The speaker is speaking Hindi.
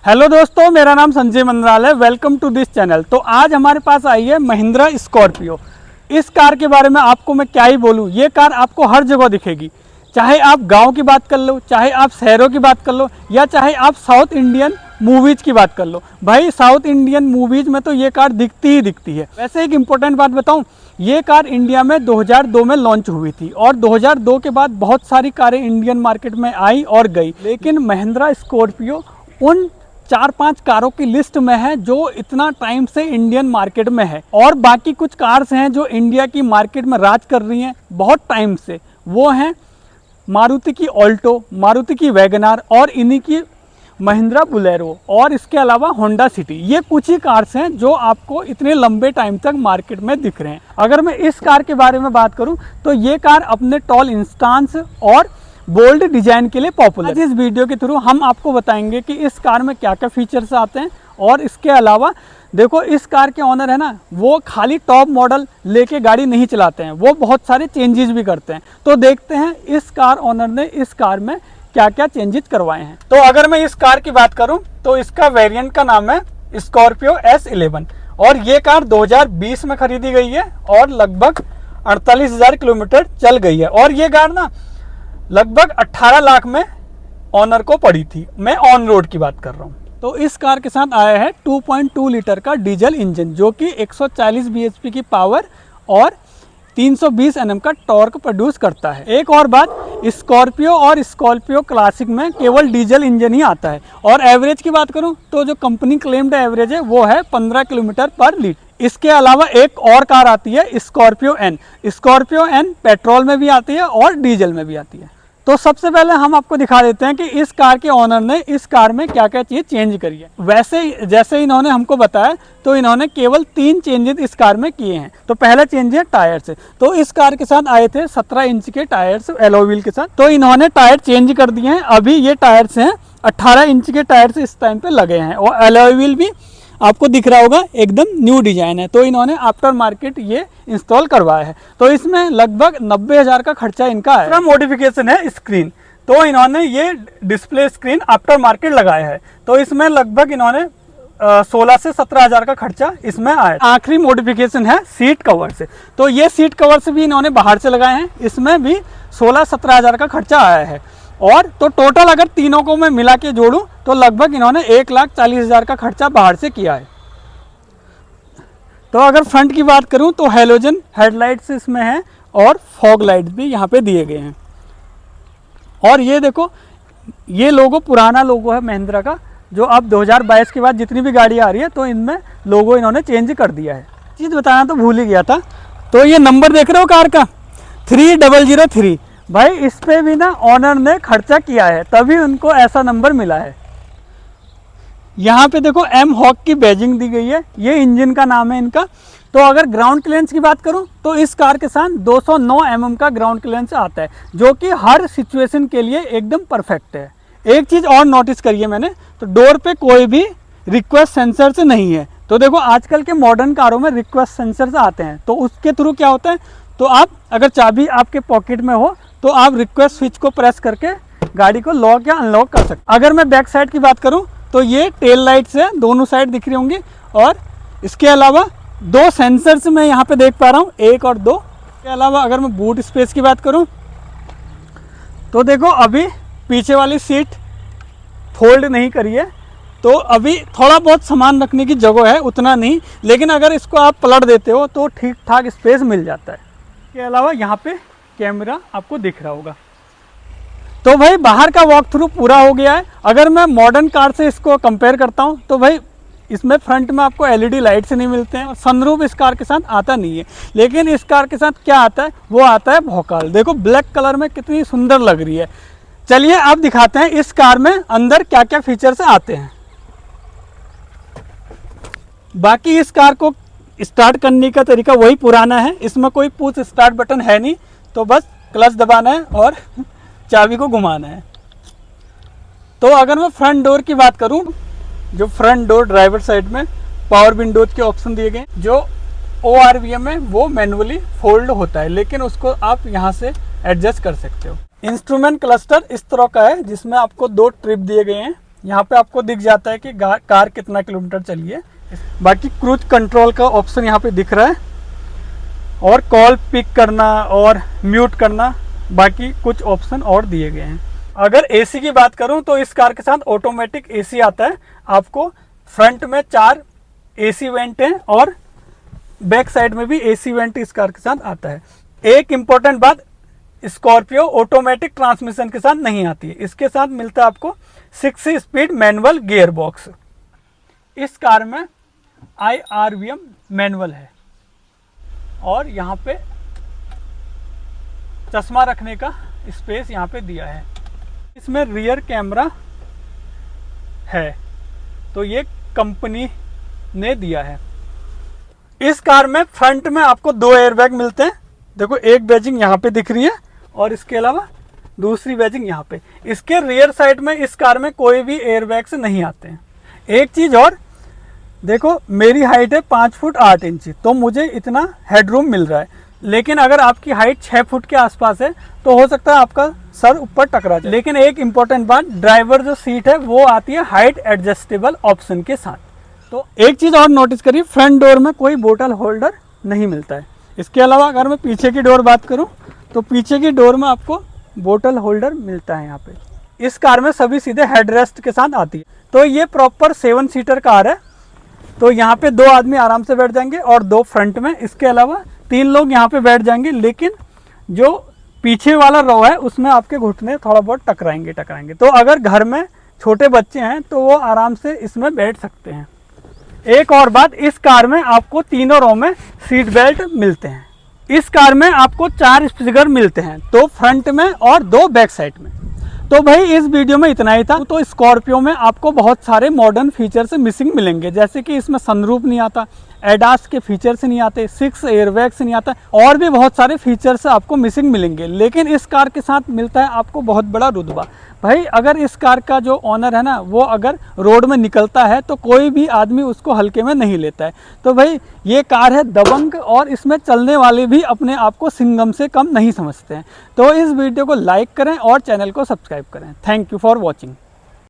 हेलो दोस्तों, मेरा नाम संजय मंदराल है। Welcome to this channel. तो आज हमारे पास आई है महिंद्रा स्कॉर्पियो। इस कार के बारे में आपको मैं क्या ही बोलूँ, ये कार आपको हर जगह दिखेगी। चाहे आप गांव की बात कर लो, चाहे आप शहरों की बात कर लो, या चाहे आप साउथ इंडियन मूवीज़ की बात कर लो। भाई साउथ इंडियन मूवीज़ में तो ये कार दिखती ही दिखती है। वैसे एक इम्पोर्टेंट बात बताऊँ, ये कार इंडिया में 2002 में लॉन्च हुई थी और 2002 के बाद बहुत सारी कारें इंडियन मार्केट में आई और गई, लेकिन महिंद्रा स्कॉर्पियो उन 4-5 कारों की लिस्ट में है जो इतना टाइम से इंडियन मार्केट में है। और बाकी कुछ कार्स हैं जो इंडिया की मार्केट में राज कर रही हैं बहुत टाइम से। वो हैं मारुति की ऑल्टो, मारुति की वैगनार और इन्हीं की महिंद्रा बुलेरो, और इसके अलावा होंडा सिटी। ये कुछ ही कार्स हैं जो आपको इतने लंबे टाइम तक मार्केट में दिख रहे हैं। अगर मैं इस कार के बारे में बात करूं तो ये कार अपने टॉल इंस्टांस और बोल्ड डिजाइन के लिए पॉपुलर। आज इस वीडियो के थ्रू हम आपको बताएंगे कि इस कार में क्या क्या फीचर्स आते हैं। और इसके अलावा देखो, इस कार के ऑनर है ना, वो खाली टॉप मॉडल लेके गाड़ी नहीं चलाते हैं, वो बहुत सारे चेंजेस भी करते हैं। तो देखते हैं इस कार ऑनर ने इस कार में क्या क्या चेंजेस करवाए हैं। तो अगर मैं इस कार की बात करूं तो इसका वेरिएंट का नाम है स्कॉर्पियो S11 और ये कार 2020 में खरीदी गई है और लगभग 48,000 किलोमीटर चल गई है। और ये कार ना लगभग 18 लाख में ऑनर को पड़ी थी। मैं ऑन रोड की बात कर रहा हूँ। तो इस कार के साथ आया है 2.2 लीटर का डीजल इंजन जो कि 140 bhp की पावर और 320 Nm का टॉर्क प्रोड्यूस करता है। एक और बात, स्कॉर्पियो और स्कॉर्पियो क्लासिक में केवल डीजल इंजन ही आता है। और एवरेज की बात करूं तो जो कंपनी क्लेम्ड एवरेज है वो है 15 किलोमीटर पर लीटर। इसके अलावा एक और कार आती है Scorpio N. Scorpio N petrol में भी आती है और डीजल में भी आती है। तो सबसे पहले हम आपको दिखा देते हैं कि इस कार के ऑनर ने इस कार में क्या क्या चीज़ चेंज करी है। वैसे जैसे इन्होंने हमको बताया तो इन्होंने केवल 3 चेंजेस इस कार में किए हैं। तो पहला चेंज है टायर से। तो इस कार के साथ आए थे 17 इंच के टायर्स एलॉय व्हील के साथ, तो इन्होंने टायर चेंज कर दिए हैं। अभी ये टायर्स हैं 18 इंच के टायर्स इस टाइम पे लगे हैं और एलॉय व्हील भी आपको दिख रहा होगा एकदम न्यू डिजाइन है। तो इन्होंने आफ्टर मार्केट ये इंस्टॉल करवाया है। तो इसमें लगभग 90,000 का खर्चा इनका है। दूसरा मॉडिफिकेशन है स्क्रीन। तो इन्होंने ये डिस्प्ले स्क्रीन आफ्टर मार्केट लगाया है। तो इसमें लगभग इन्होंने 16 से 17,000 का खर्चा इसमें आया। आखिरी मॉडिफिकेशन है सीट कवर से। तो ये सीट कवर से भी इन्होंने बाहर से लगाए हैं, इसमें भी 16-17,000 का खर्चा आया है। और तो टोटल अगर तीनों को मैं मिला के जोड़ूं तो लगभग इन्होंने 1,40,000 का खर्चा बाहर से किया है। तो अगर फ्रंट की बात करूं तो हेलोजन हेडलाइट्स इसमें है और फॉग लाइट्स भी यहाँ पे दिए गए हैं। और ये देखो, ये लोगो पुराना लोगो है महिंद्रा का, जो अब 2022 के बाद जितनी भी गाड़ी आ रही है तो इनमें लोगो इन्होंने चेंज कर दिया है। चीज़ बताना तो भूल ही गया था। तो ये नंबर देख रहे हो कार का 3003। भाई इस पे भी ना ऑनर ने खर्चा किया है, तभी उनको ऐसा नंबर मिला है। यहाँ पे देखो एम हॉक की बैजिंग दी गई है, ये इंजन का नाम है इनका। तो अगर ग्राउंड क्लियरेंस की बात करूँ तो इस कार के साथ 209 mm का ग्राउंड क्लियरेंस आता है, जो कि हर सिचुएशन के लिए एकदम परफेक्ट है। एक चीज़ और नोटिस करिए मैंने, तो डोर पे कोई भी रिक्वेस्ट सेंसर से नहीं है। तो देखो आजकल के मॉडर्न कारों में रिक्वेस्ट सेंसर आते हैं, तो उसके थ्रू क्या होता है, तो आप अगर चाबी आपके पॉकेट में हो तो आप रिक्वेस्ट स्विच को प्रेस करके गाड़ी को लॉक या अनलॉक कर सकते। अगर मैं बैक साइड की बात करूं तो ये टेल लाइट्स है, दोनों साइड दिख रही होंगी। और इसके अलावा 2 सेंसर्स मैं यहाँ पे देख पा रहा हूँ, 1 और 2। इसके अलावा अगर मैं बूट स्पेस की बात करूँ तो देखो अभी पीछे वाली सीट फोल्ड नहीं करी है, तो अभी थोड़ा बहुत सामान रखने की जगह है, उतना नहीं, लेकिन अगर इसको आप पलट देते हो तो ठीक ठाक स्पेस मिल जाता है। इसके अलावा यहाँ पे कैमरा आपको दिख रहा होगा। तो भाई बाहर का वॉक थ्रू पूरा हो गया है। अगर मैं मॉडर्न कार से इसको कंपेयर करता हूं तो भाई इसमें फ्रंट में आपको एलईडी लाइट्स नहीं मिलते हैं और सनरूफ इस कार के साथ आता नहीं है। लेकिन इस कार के साथ क्या आता है, वो आता है भौकाल। देखो ब्लैक कलर में कितनी सुंदर लग रही है। चलिए अब दिखाते हैं इस कार में अंदर क्या क्या फीचर्स आते हैं। बाकी इस कार को स्टार्ट करने का तरीका वही पुराना है, इसमें कोई पुश स्टार्ट बटन है नहीं, तो बस क्लच दबाना है और चाबी को घुमाना है। तो अगर मैं फ्रंट डोर की बात करूं, जो फ्रंट डोर ड्राइवर साइड में पावर विंडोज के ऑप्शन दिए गए, जो ORVM है वो मैनुअली फोल्ड होता है, लेकिन उसको आप यहां से एडजस्ट कर सकते हो। इंस्ट्रूमेंट क्लस्टर इस तरह का है जिसमें आपको 2 ट्रिप दिए गए हैं यहाँ पे आपको दिख जाता है कि कार कितना किलोमीटर चली है। बाकी क्रूज कंट्रोल का ऑप्शन यहाँ पे दिख रहा है और कॉल पिक करना और म्यूट करना, बाकी कुछ ऑप्शन और दिए गए हैं। अगर एसी की बात करूं तो इस कार के साथ ऑटोमेटिक एसी आता है। आपको फ्रंट में 4 एसी वेंट हैं और बैक साइड में भी एसी वेंट इस कार के साथ आता है। एक इम्पॉर्टेंट बात, स्कॉर्पियो ऑटोमेटिक ट्रांसमिशन के साथ नहीं आती है। इसके साथ मिलता है आपको 6 स्पीड मैनुअल गियर बॉक्स। इस कार में IRVM मैनुअल है और यहाँ पे चश्मा रखने का स्पेस यहाँ पे दिया है। इसमें रियर कैमरा है, तो ये कंपनी ने दिया है। इस कार में फ्रंट में आपको 2 एयरबैग मिलते हैं। देखो, एक बैजिंग यहाँ पे दिख रही है और इसके अलावा दूसरी बैजिंग यहाँ पे। इसके रियर साइड में इस कार में कोई भी एयरबैग्स नहीं आते हैं। एक चीज़ और देखो, मेरी हाइट है 5 फुट 8 इंच, तो मुझे इतना हेडरूम मिल रहा है। लेकिन अगर आपकी हाइट 6 फुट के आसपास है तो हो सकता है आपका सर ऊपर टकरा जाए। लेकिन एक इम्पॉर्टेंट बात, ड्राइवर जो सीट है वो आती है हाइट एडजस्टेबल ऑप्शन के साथ। तो एक चीज़ और नोटिस करिए, फ्रंट डोर में कोई बोतल होल्डर नहीं मिलता है। इसके अलावा अगर मैं पीछे की डोर बात करूं तो पीछे की डोर में आपको बोतल होल्डर मिलता है यहाँ पे। इस कार में सभी सीधे हेडरेस्ट के साथ आती है। तो ये प्रॉपर 7 सीटर कार है। तो यहाँ पे 2 आदमी आराम से बैठ जाएंगे और 2 फ्रंट में। इसके अलावा 3 लोग यहाँ पे बैठ जाएंगे, लेकिन जो पीछे वाला रो है उसमें आपके घुटने थोड़ा बहुत टकराएंगे। तो अगर घर में छोटे बच्चे हैं तो वो आराम से इसमें बैठ सकते हैं। एक और बात, इस कार में आपको तीनों रो में सीट बेल्ट मिलते हैं। इस कार में आपको 4 स्पीकर मिलते हैं, 2 फ्रंट में और 2 बैक साइड में। तो भाई इस वीडियो में इतना ही था। तो स्कॉर्पियो में आपको बहुत सारे मॉडर्न फीचर्स मिसिंग मिलेंगे, जैसे कि इसमें सनरूफ नहीं आता, एडास के फीचर्स नहीं आते, 6 एयरबैग्स नहीं आता, और भी बहुत सारे फीचर्स आपको मिसिंग मिलेंगे। लेकिन इस कार के साथ मिलता है आपको बहुत बड़ा रुतबा। भाई अगर इस कार का जो ऑनर है ना, वो अगर रोड में निकलता है तो कोई भी आदमी उसको हल्के में नहीं लेता है। तो भाई ये कार है दबंग और इसमें चलने वाले भी अपने आप को सिंघम से कम नहीं समझते हैं। तो इस वीडियो को लाइक करें और चैनल को सब्सक्राइब करें। Thank you for watching.